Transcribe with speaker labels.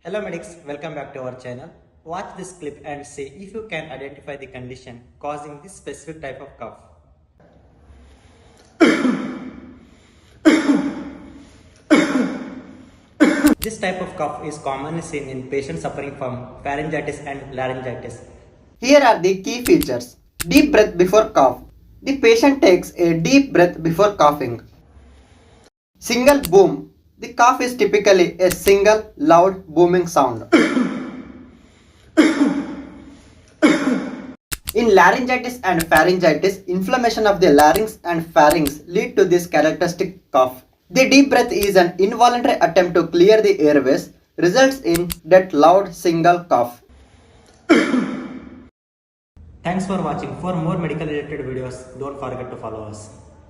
Speaker 1: Hello medics, welcome back to our channel. Watch this clip and see if you can identify the condition causing this specific type of cough. This type of cough is commonly seen in patients suffering from pharyngitis and laryngitis.
Speaker 2: Here are the key features. Deep breath before cough. The patient takes a deep breath before coughing. Single boom. The cough is typically a single loud booming sound. In laryngitis and pharyngitis, inflammation of the larynx and pharynx lead to this characteristic cough. The deep breath is an involuntary attempt to clear the airways, results in that loud single cough.
Speaker 1: Thanks for watching. For more medical related videos, don't forget to follow us.